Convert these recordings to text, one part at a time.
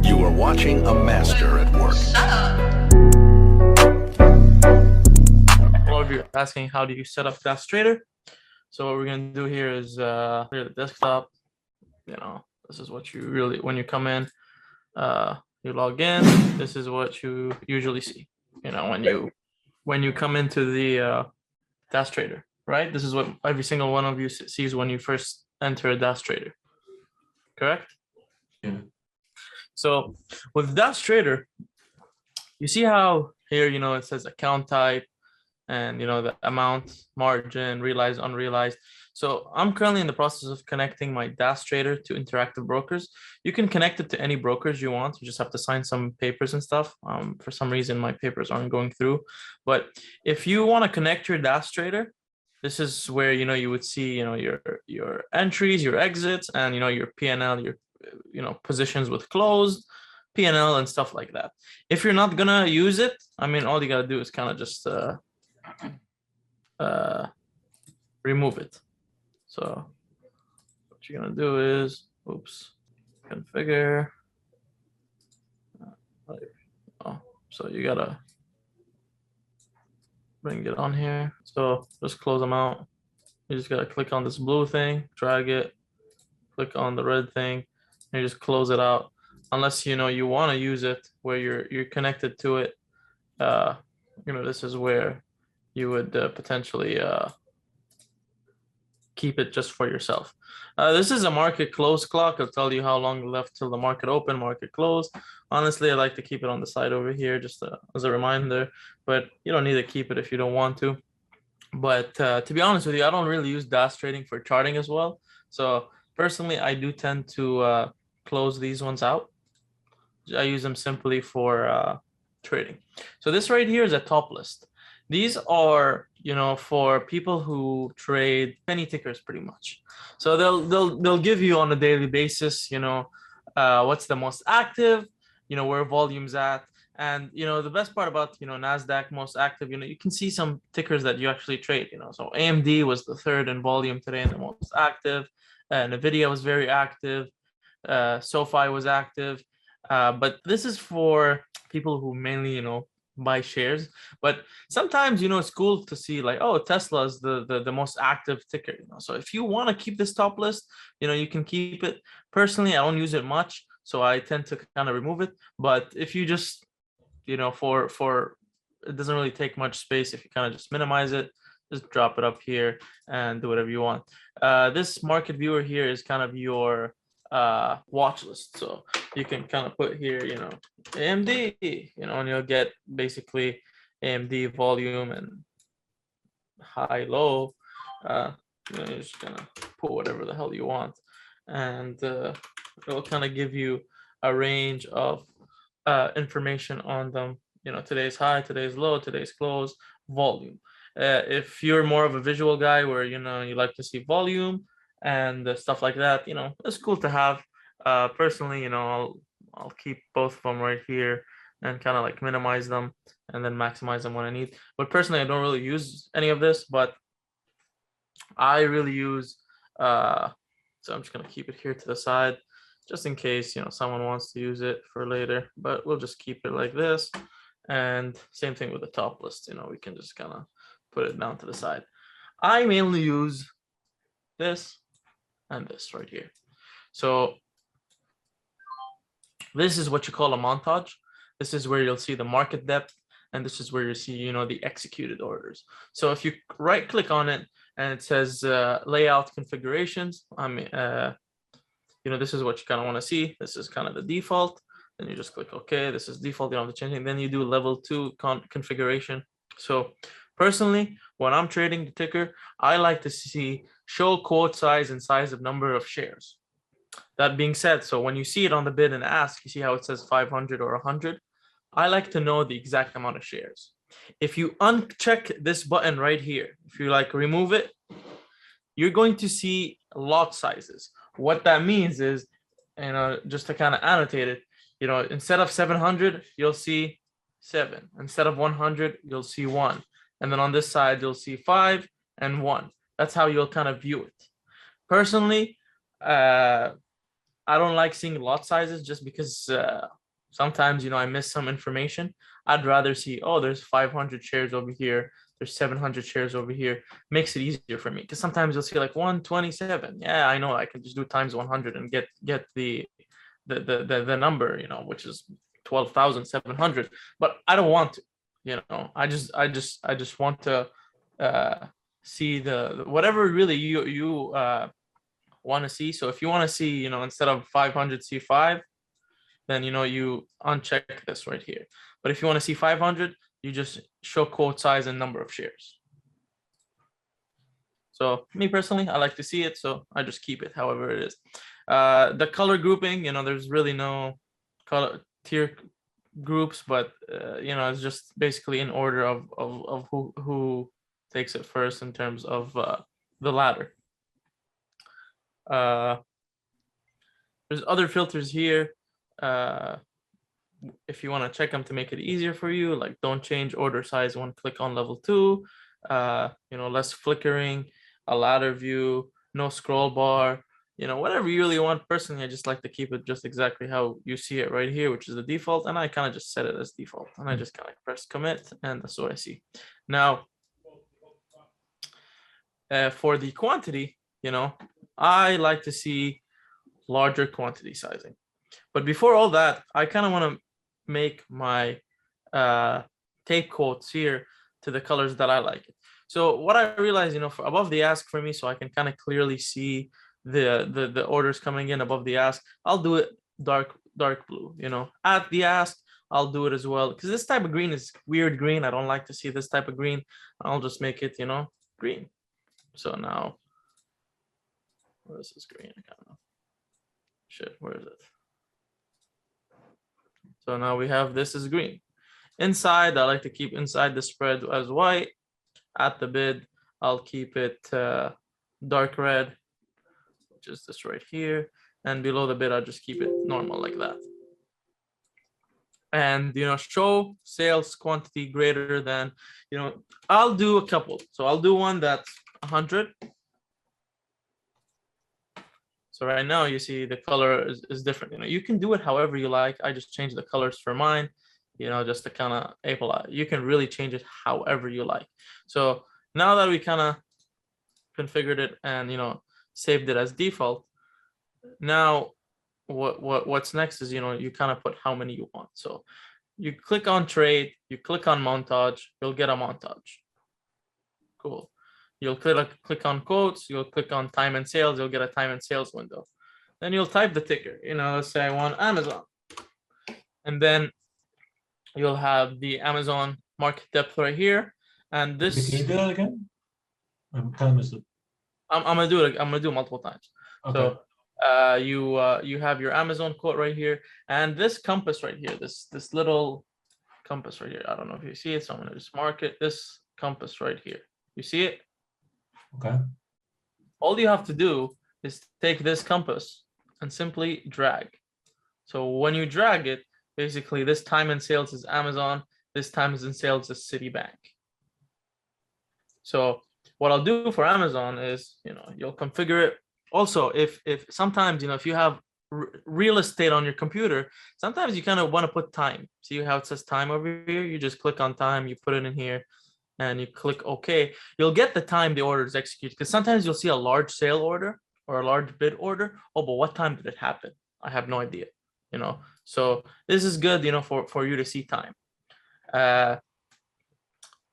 You are watching a master at work. A lot of you are asking, how do you set up Dash Trader? So what we're going to do here is clear the desktop. This is what you really, when you come in, you log in. This is what you usually see. When you come into the Dash Trader, right? This is what every single one of you sees when you first enter a Dash Trader. Correct? Yeah. So with Dash Trader, you see how here, it says account type and, the amount, margin, realized, unrealized. So I'm currently in the process of connecting my Dash Trader to Interactive Brokers. You can connect it to any brokers you want. You just have to sign some papers and stuff. For some reason, my papers aren't going through. But if you want to connect your Dash Trader, this is where, you would see, your entries, your exits, and, your P&L, your, positions with closed, P&L and stuff like that. If you're not gonna use it, all you gotta do is kind of just remove it. So what you're gonna do is, configure. So you gotta bring it on here. So just close them out. You just gotta click on this blue thing, drag it, click on the red thing, and you just close it out. Unless you want to use it where you're connected to it. This is where you would potentially keep it just for yourself. This is a market close clock. It'll tell you how long left till the market open, market close. Honestly, I like to keep it on the side over here just as a reminder, but you don't need to keep it if you don't want to. But to be honest with you, I don't really use Dash trading for charting as well. So personally, I do tend to close these ones out. I use them simply for trading. So this right here is a top list. These are, for people who trade penny tickers pretty much. So they'll give you on a daily basis, what's the most active, where volume's at. And, the best part about, NASDAQ most active, you can see some tickers that you actually trade, So AMD was the third in volume today and the most active. NVIDIA was very active. SoFi was active. But this is for people who mainly, buy shares. But sometimes, it's cool to see like, oh, Tesla is the most active ticker. So if you want to keep this top list, you can keep it. Personally, I don't use it much, so I tend to kind of remove it. But if you just, for it doesn't really take much space. If you kind of just minimize it, just drop it up here and do whatever you want. This market viewer here is kind of your watch list. So you can kind of put here, AMD, and you'll get basically AMD volume and high, low. You're just gonna put whatever the hell you want, and it'll kind of give you a range of information on them. Today's high, today's low, today's close, volume. If you're more of a visual guy where you like to see volume and stuff like that, it's cool to have. Personally, I'll keep both of them right here and kind of like minimize them and then maximize them when I need. But personally, I don't really use any of this, but I really use so I'm just gonna keep it here to the side just in case someone wants to use it for later, but we'll just keep it like this. And same thing with the top list, we can just kind of put it down to the side. I mainly use this and this right here. So this is what you call a montage. This is where you'll see the market depth, and this is where you see the executed orders. So if you right click on it and it says layout configurations, this is what you kind of want to see. This is kind of the default. Then you just click OK. This is default, you don't have to change it. Then you do level 2 configuration. So personally, when I'm trading the ticker, I like to see show quote size and size of number of shares. That being said, so when you see it on the bid and ask, you see how it says 500 or 100. I like to know the exact amount of shares. If you uncheck this button right here, if you remove it, you're going to see lot sizes. What that means is, just to kind of annotate it, instead of 700, you'll see 7. Instead of 100, you'll see 1. And then on this side, you'll see 5 and 1. That's how you'll kind of view it. Personally, I don't like seeing lot sizes just because sometimes, I miss some information. I'd rather see, oh, there's 500 shares over here. There's 700 shares over here. Makes it easier for me because sometimes you'll see like 127. Yeah, I know I can just do times 100 and get the number, which is 12,700. But I don't want to. I just want to see the whatever really you want to see. So if you want to see, instead of 500 C5, then you uncheck this right here. But if you want to see 500, you just show quote size and number of shares. So me personally, I like to see it, so I just keep it however it is. The color grouping, there's really no color tier groups, but it's just basically in order of who takes it first in terms of the ladder. There's other filters here. If you want to check them to make it easier for you, like don't change order size when click on level 2, less flickering, a ladder view, no scroll bar, whatever you really want. Personally, I just like to keep it just exactly how you see it right here, which is the default, and I kind of just set it as default, and I just kind of press commit, and that's what I see. Now, for the quantity, I like to see larger quantity sizing. But before all that, I kind of want to make my tape quotes here to the colors that I like. So what I realized, for above the ask for me, so I can kind of clearly see the orders coming in above the ask, I'll do it dark blue. At the ask, I'll do it as well, because this type of green is weird green. I don't like to see this type of green. I'll just make it, green. So now, where is this green? I don't know. Shit, where is it? So now we have this is green. Inside, I like to keep inside the spread as white. At the bid, I'll keep it dark red, which is this right here. And below the bid, I'll just keep it normal like that. And, show sales quantity greater than, I'll do a couple. So I'll do one that's 100. So right now you see the color is different. You can do it however you like. I just changed the colors for mine, just to kind of equalize. You can really change it however you like. So now that we kind of configured it and saved it as default, now what's next is you kind of put how many you want. So you click on trade, you click on montage, you'll get a montage. Cool. You'll click on quotes, you'll click on time and sales, you'll get a time and sales window. Then you'll type the ticker, let's say I want Amazon. And then you'll have the Amazon market depth right here. And this. Can you do that again? I'm kind of missed it. I'm gonna do it. I'm gonna do it multiple times. Okay. So you have your Amazon quote right here, and this compass right here, this little compass right here. I don't know if you see it, so I'm gonna just mark it. This compass right here. You see it? Okay. All you have to do is take this compass and simply drag. So when you drag it, basically this time in sales is Amazon, this time is in sales is Citibank. So what I'll do for Amazon is, you'll configure it. Also, if sometimes, if you have real estate on your computer, sometimes you kind of want to put time. See how it says time over here? You just click on time, you put it in here, and you click OK. You'll get the time the order is executed, because sometimes you'll see a large sale order or a large bid order. Oh, but what time did it happen? I have no idea. So this is good, for you to see time.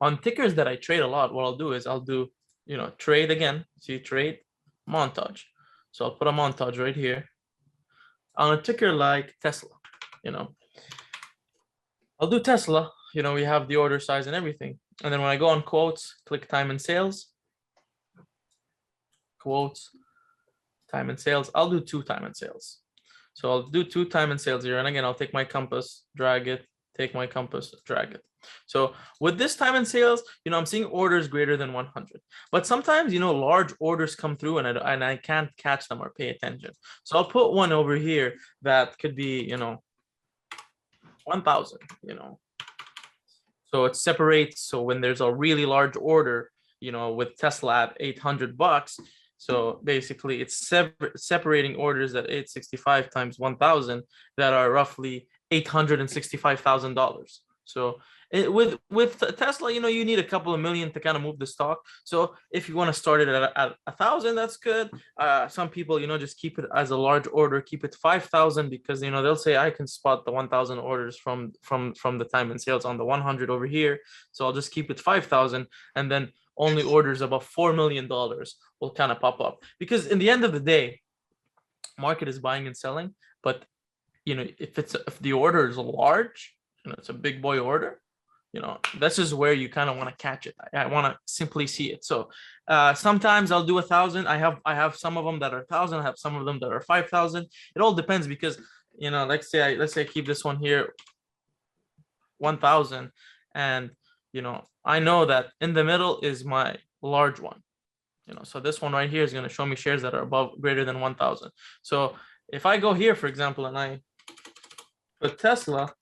On tickers that I trade a lot, what I'll do is I'll do, trade again. See, trade, montage. So I'll put a montage right here on a ticker like Tesla. I'll do Tesla. We have the order size and everything. And then when I go on quotes, click time and sales. Quotes, time and sales. I'll do 2 time and sales. So I'll do 2 time and sales here. And again, I'll take my compass, drag it, take my compass, drag it. So with this time and sales, I'm seeing orders greater than 100. But sometimes, large orders come through and I can't catch them or pay attention. So I'll put one over here that could be, 1,000, So it separates. So when there's a really large order, with Tesla at $800, So basically it's separating orders at 865 times 1,000 that are roughly $865,000. So with Tesla, you know, you need a couple of million to kind of move the stock. So if you want to start it at 1,000, that's good. Some people, you know, just keep it as a large order, keep it 5,000, because, you know, they'll say I can spot the 1,000 orders from the time and sales on the 100 over here. So I'll just keep it 5,000, and then only orders above $4 million will kind of pop up, because in the end of the day, market is buying and selling. But, you know, if the order is large, you know, it's a big boy order, you know, this is where you kind of want to catch it. I want to simply see it. So sometimes I'll do 1,000. I have some of them that are 1,000. I have some of them that are 5,000. It all depends, because, you know, let's say I keep this one here 1,000, and, you know, I know that in the middle is my large one, you know, so this one right here is going to show me shares that are above greater than 1,000. So if I go here, for example, and I put Tesla,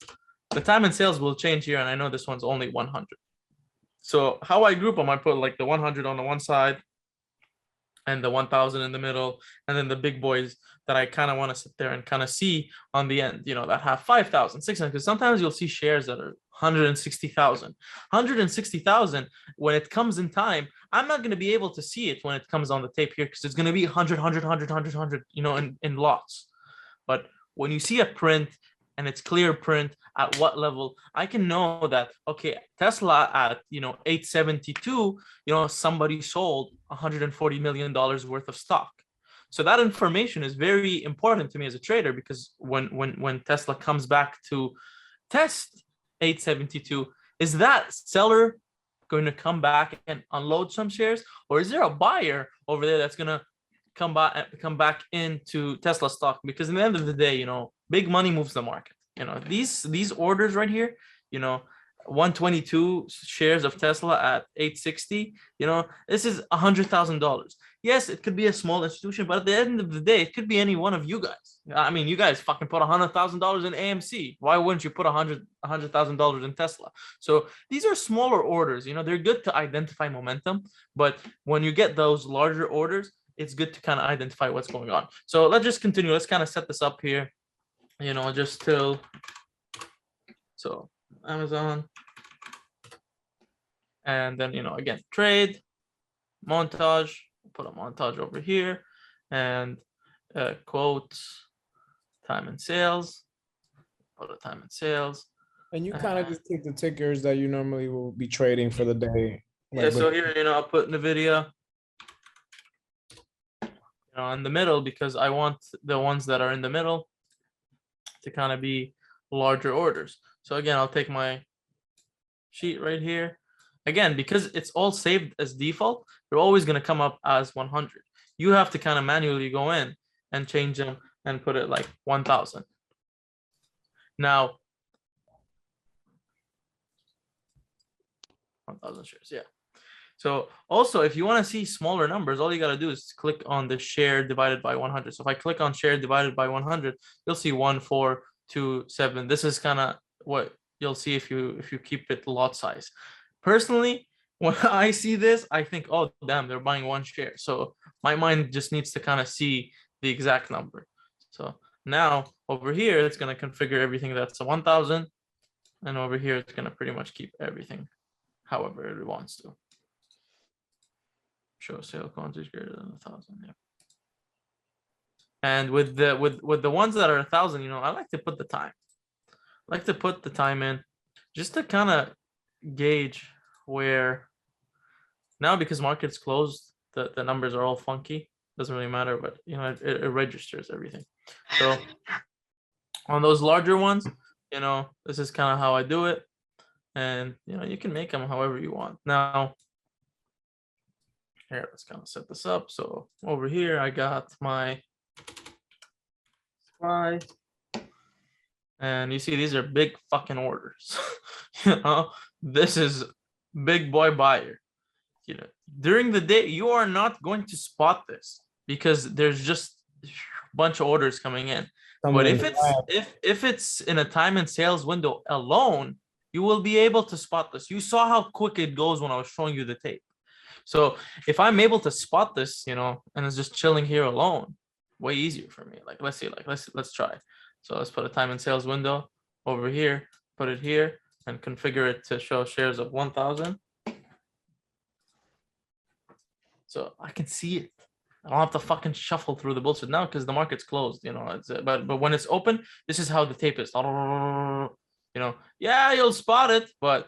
the time and sales will change here, and I know this one's only 100. So how I group them, I put like the 100 on the one side and the 1,000 in the middle, and then the big boys that I kind of want to sit there and kind of see on the end, you know, that have 5,000, 600, because sometimes you'll see shares that are 160,000. 160,000, when it comes in time, I'm not going to be able to see it when it comes on the tape here, because it's going to be 100, 100, 100, 100, 100, you know, in lots. But when you see a print, and it's clear print at what level, I can know that, okay, Tesla at, you know, 872, you know, somebody sold $140 million worth of stock. So that information is very important to me as a trader, because when Tesla comes back to test 872, is that seller going to come back and unload some shares, or is there a buyer over there that's going to come back into Tesla stock? Because in the end of the day, you know, big money moves the market. You know, these orders right here, you know, 122 shares of Tesla at 860, you know, this is $100,000. Yes, it could be a small institution, but at the end of the day, it could be any one of you guys. I mean, you guys fucking put $100,000 in AMC. Why wouldn't you put $100,000 in Tesla? So these are smaller orders. You know, they're good to identify momentum, but when you get those larger orders, it's good to kind of identify what's going on. So let's just continue. Let's kind of set this up here, you know, just till, so Amazon, and then, you know, again, trade, montage, put a montage over here, and quotes, time and sales, put a time and sales. And you kind of just take the tickers that you normally will be trading for the day. Yeah, so here, you know, I'll put NVIDIA, you know, in the middle, because I want the ones that are in the middle to kind of be larger orders. So again, I'll take my sheet right here. Again, because it's all saved as default, they're always going to come up as 100. You have to kind of manually go in and change them and put it like 1,000. Now, 1,000 shares, yeah. So also, if you want to see smaller numbers, all you got to do is click on the share divided by 100. So if I click on share divided by 100, you'll see 1, 4, 2, 7. This is kind of what you'll see if you keep it lot size. Personally, when I see this, I think, oh, damn, they're buying 1 share. So my mind just needs to kind of see the exact number. So now over here, it's going to configure everything that's a 1,000. And over here, it's going to pretty much keep everything however it wants to. Show sale quantity greater than 1,000. Yeah. And with the ones that are 1,000, you know, I like to put the time. I like to put the time in just to kind of gauge where, now because market's closed, the numbers are all funky. Doesn't really matter, but you know, it registers everything. So on those larger ones, you know, this is kind of how I do it. And you know, you can make them however you want. Now, here, let's kind of set this up. So over here, I got my supply. And you see, these are big fucking orders. You know, this is big boy buyer. You know, during the day, you are not going to spot this because there's just a bunch of orders coming in. But if it's in a time and sales window alone, you will be able to spot this. You saw how quick it goes when I was showing you the tape. So if I'm able to spot this, you know, and it's just chilling here alone, way easier for me. Like, let's see, like, let's try. So let's put a time and sales window over here, put it here, and configure it to show shares of 1,000. So I can see it. I don't have to fucking shuffle through the bullshit now because the market's closed, you know. It's but when it's open, this is how the tape is. You know, yeah, you'll spot it, but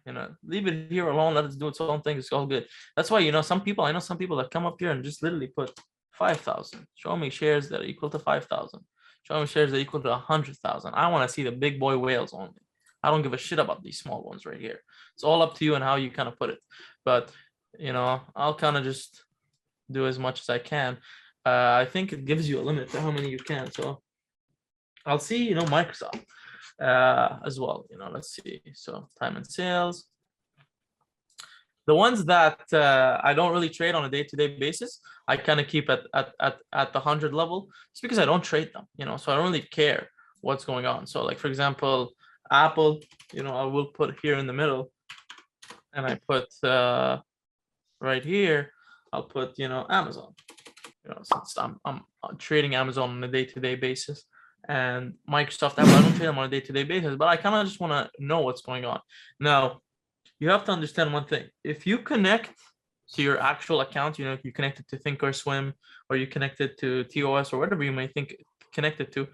you know, leave it here alone. Let it do its own thing. It's all good. That's why, you know, I know some people that come up here and just literally put 5,000. Show me shares that are equal to 5,000. Show me shares that are equal to 100,000. I want to see the big boy whales only. I don't give a shit about these small ones right here. It's all up to you and how you kind of put it. But you know, I'll kind of just do as much as I can. I think it gives you a limit to how many you can. So I'll see, you know, Microsoft as well. You know, let's see. So time and sales. The ones that I don't really trade on a day-to-day basis, I kind of keep at the 100 level. It's because I don't trade them, you know, so I don't really care what's going on. So like, for example, Apple, you know, I will put here in the middle, and I put right here, I'll put, you know, Amazon, you know, since I'm trading Amazon on a day-to-day basis, and Microsoft Apple, I don't trade them on a day-to-day basis, but I kind of just want to know what's going on. Now, you have to understand one thing. If you connect to your actual account, you know, if you connect it to Thinkorswim, or you connect it to TOS, or whatever you may think connected to,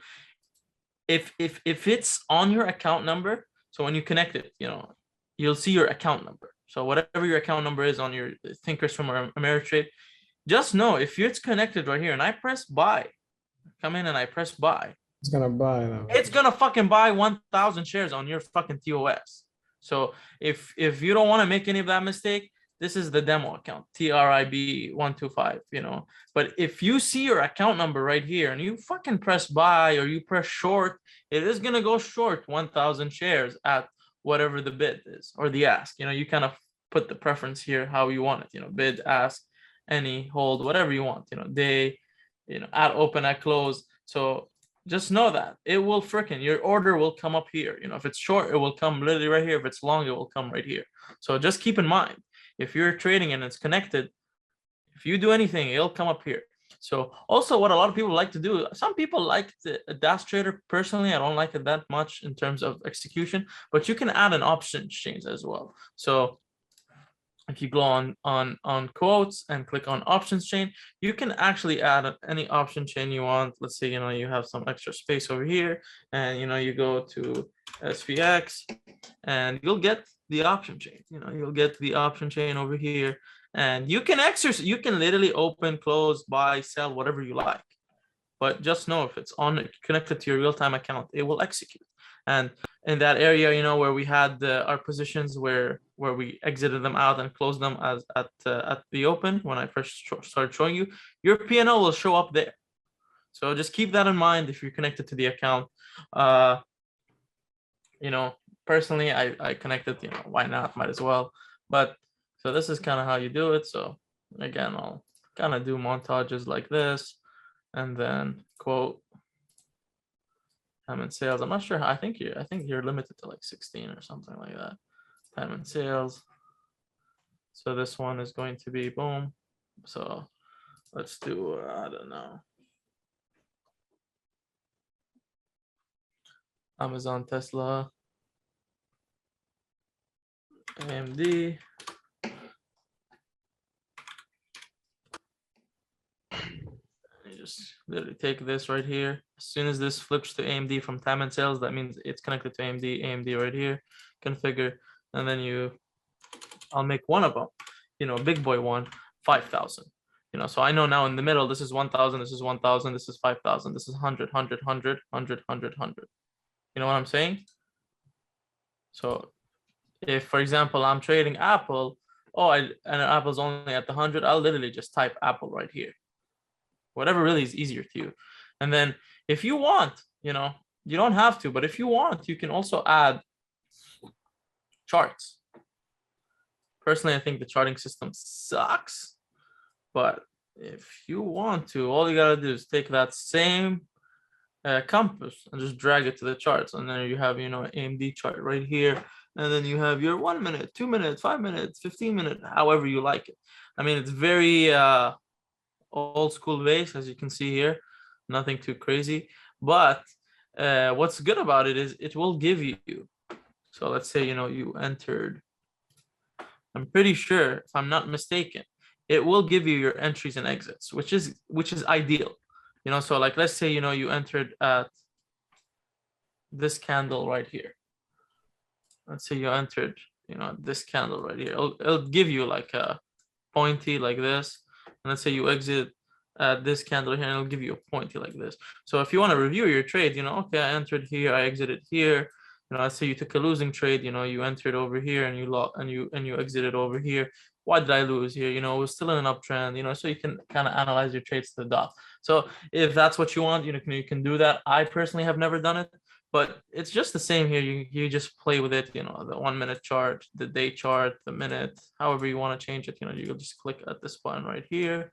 if it's on your account number, so when you connect it, you know, you'll see your account number. So whatever your account number is on your Thinkorswim or Ameritrade, just know if it's connected right here and I press buy, come in and I press buy, It's gonna buy them. it's gonna fucking buy 1,000 shares on your fucking TOS. So if you don't want to make any of that mistake, this is the demo account, TRIB125, you know. But if you see your account number right here and you fucking press buy or you press short, it is gonna go short 1,000 shares at whatever the bid is or the ask. You know, you kind of put the preference here how you want it, you know, bid, ask, any, hold, whatever you want, you know, day, you know, at open, at close. So just know that it will freaking, your order will come up here. You know, if it's short, it will come literally right here. If it's long, it will come right here. So just keep in mind, if you're trading and it's connected, if you do anything, it'll come up here. So also what a lot of people like to do, some people like the DAS trader. Personally, I don't like it that much in terms of execution, but you can add an option exchange as well. So if you go on quotes and click on options chain, you can actually add any option chain you want. Let's say, you know, you have some extra space over here and, you know, you go to SVX and you'll get the option chain, you know, you'll get the option chain over here, and you can exercise, you can literally open, close, buy, sell, whatever you like. But just know if it's on connected to your real-time account, it will execute. And in that area, you know, where we had our positions where we exited them out and closed them as at the open, when I first started showing you, your P&L will show up there. So just keep that in mind if you're connected to the account. You know, personally, I connected, you know, why not, might as well. But so this is kind of how you do it. So again, I'll kind of do montages like this, and then quote time and sales. I'm not sure. I think you're limited to like 16 or something like that. Time and sales. So this one is going to be boom. So let's do I don't know. Amazon, Tesla, AMD. You just literally take this right here. As soon as this flips to AMD from time and sales, that means it's connected to AMD right here. Configure, and then I'll make one of them, you know, big boy one, 5,000. You know, so I know now in the middle, this is 1,000, this is 1,000, this is 5,000, this is 100, 100, 100, 100, 100, 100. You know what I'm saying? So if, for example, I'm trading Apple, and Apple's only at the 100, I'll literally just type Apple right here. Whatever really is easier to you. And then if you want, you know, you don't have to, but if you want, you can also add charts. Personally, I think the charting system sucks, but if you want to, all you gotta do is take that same compass and just drag it to the charts, and then you have, you know, AMD chart right here, and then you have your 1 minute, 2 minutes, 5 minutes, 15-minute, however you like it. I mean, it's very old school base, as you can see here, nothing too crazy, but what's good about it is it will give you, so let's say, you know, you entered, I'm pretty sure, if I'm not mistaken, it will give you your entries and exits, which is ideal, you know. So like, let's say, you know, you entered at this candle right here. Let's say you entered, you know, this candle right here. It'll give you like a pointy like this. And let's say you exit at this candle here, and it'll give you a pointy like this. So if you want to review your trade, you know, okay, I entered here, I exited here. You know, let's say you took a losing trade, you know, you entered over here and you lost, and you exited over here. Why did I lose here? You know, it was still in an uptrend, you know, so you can kind of analyze your trades to the dot. So if that's what you want, you know, you can do that. I personally have never done it, but it's just the same here. You just play with it, you know, the 1 minute chart, the day chart, the minute, however you want to change it, you know, you'll just click at this button right here.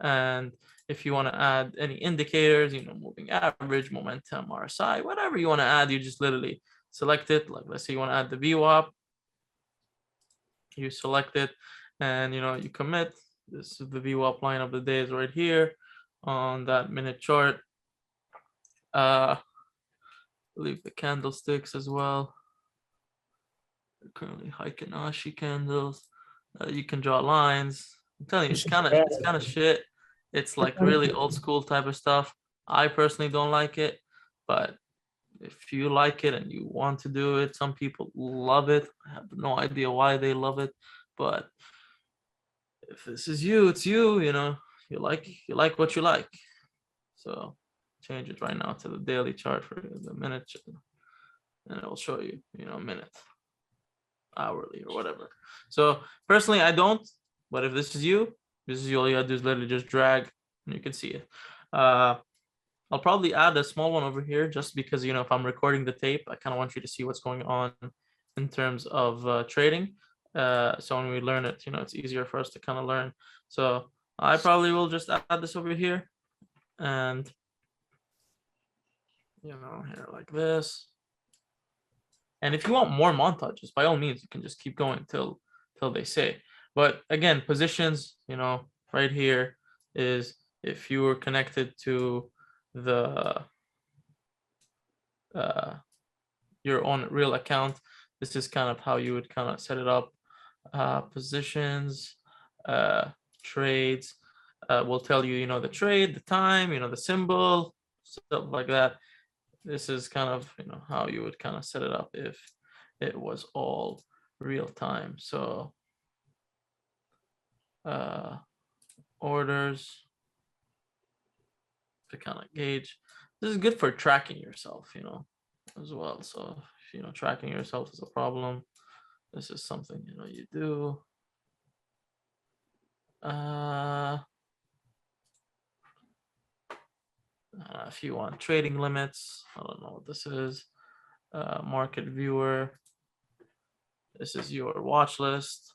And if you want to add any indicators, you know, moving average, momentum, RSI, whatever you want to add, you just literally select it. Like, let's say you want to add the VWAP, you select it, and, you know, you commit. This is the VWAP line of the day is right here on that minute chart. Leave the candlesticks as well. They're currently Heikin-Ashi candles. You can draw lines. I'm telling you, it's kind of shit. It's like really old school type of stuff. I personally don't like it, but if you like it and you want to do it, some people love it. I have no idea why they love it, but if this is you, it's you. You know, you like what you like. So change it right now to the daily chart for the minute, and it will show you, you know, minute, hourly, or whatever. So personally, I don't, but if this is you, all you gotta do is literally just drag, and you can see it. I'll probably add a small one over here just because, you know, if I'm recording the tape, I kind of want you to see what's going on in terms of trading. So when we learn it, you know, it's easier for us to kind of learn. So I probably will just add this over here, and, you know, here like this. And if you want more montages, by all means, you can just keep going till they say. But again, positions, you know, right here is if you were connected to the your own real account, this is kind of how you would kind of set it up. Positions, trades, will tell you, you know, the trade, the time, you know, the symbol, stuff like that. This is kind of, you know, how you would kind of set it up if it was all real time. So orders to kind of gauge. This is good for tracking yourself, you know, as well. So if, you know, tracking yourself is a problem, this is something, you know, you do. If you want trading limits, I don't know what this is. Market viewer. This is your watch list.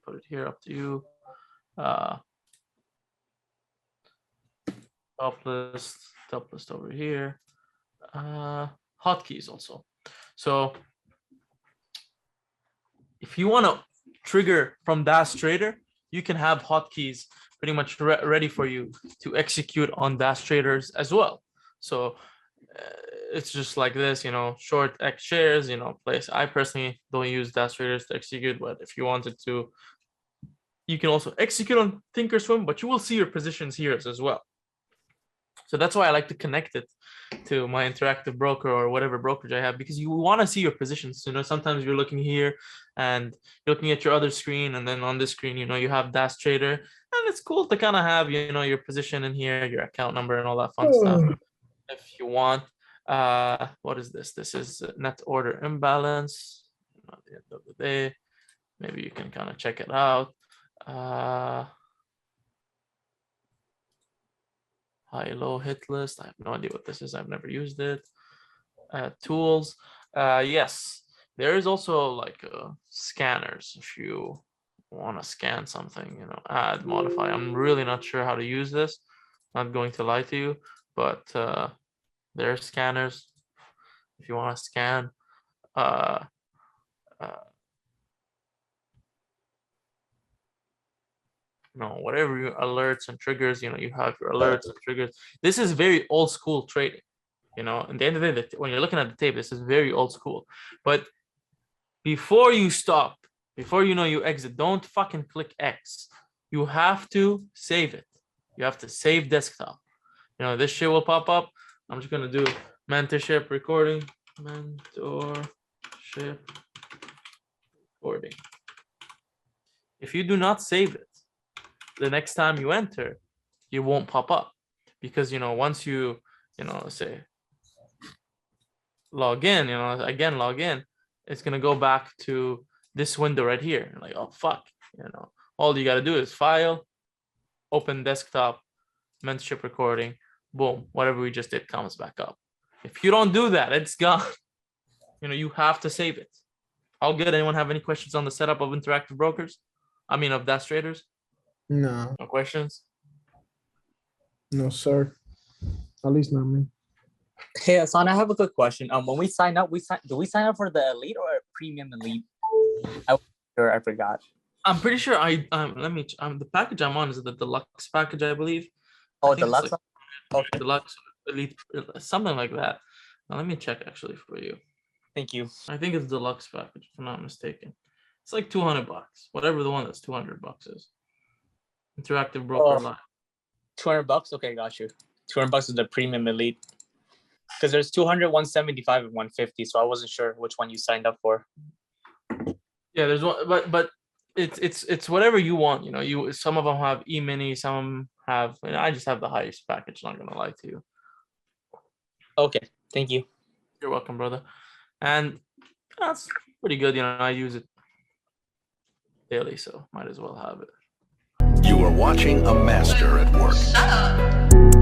Put it here, up to you. Top list over here. Hotkeys also. So if you want to trigger from DAS Trader, you can have hotkeys pretty much ready for you to execute on DAS traders as well. So it's just like this, you know, short X shares, you know, place. I personally don't use DAS traders to execute, but if you wanted to, you can also execute on Thinkorswim, but you will see your positions here as well. So that's why I like to connect it to my interactive broker or whatever brokerage I have, because you want to see your positions. You know, sometimes you're looking here and you're looking at your other screen, and then on this screen, you know, you have DAS Trader, and it's cool to kind of have, you know, your position in here, your account number, and all that fun stuff. If you want, what is this? This is net order imbalance. At the end of the day, maybe you can kind of check it out. High-low hit list. I have no idea what this is. I've never used it. Tools. Yes, there is also like scanners. If you want to scan something, you know, add, modify. I'm really not sure how to use this. Not going to lie to you, but There are scanners. If you want to scan, whatever your alerts and triggers, you have your alerts and triggers. This is very old school trading. At the end of the day, when you're looking at the tape, this is very old school. But before you stop, before you exit, don't fucking click X. You have to save it. You have to save desktop. This shit will pop up. I'm just gonna do mentorship recording. Mentorship recording. If you do not save it, the next time you enter, it won't pop up. Because once you say log in, again log in, it's gonna go back to this window right here. Like, oh fuck, all you gotta do is file, open desktop, mentorship recording, boom, whatever we just did comes back up. If you don't do that, it's gone. You have to save it. All good. Anyone have any questions on the setup of interactive brokers? I mean, of DAS traders? No, No questions? no, sir. At least not me. Hey, Hassan, I have a quick question. When we sign up, do we sign up for the elite or premium elite? I forgot. I'm pretty sure the package I'm on is the deluxe package, I believe. Oh, I think it's deluxe. like Okay, deluxe elite, something like that. Now let me check actually for you. thank you. I think it's deluxe package, if I'm not mistaken. It's like $200, whatever the one that's $200 is. Interactive broker live. $200. Okay, got you. $200 is the premium elite. Because there's 200, 175, and 150. So I wasn't sure which one you signed up for. Yeah, there's one, but it's whatever you want. Some of them have e-mini, some of them have. I just have the highest package. Not gonna lie to you. Okay, thank you. You're welcome, brother. And that's pretty good. I use it daily, so might as well have it. You are watching a master at work.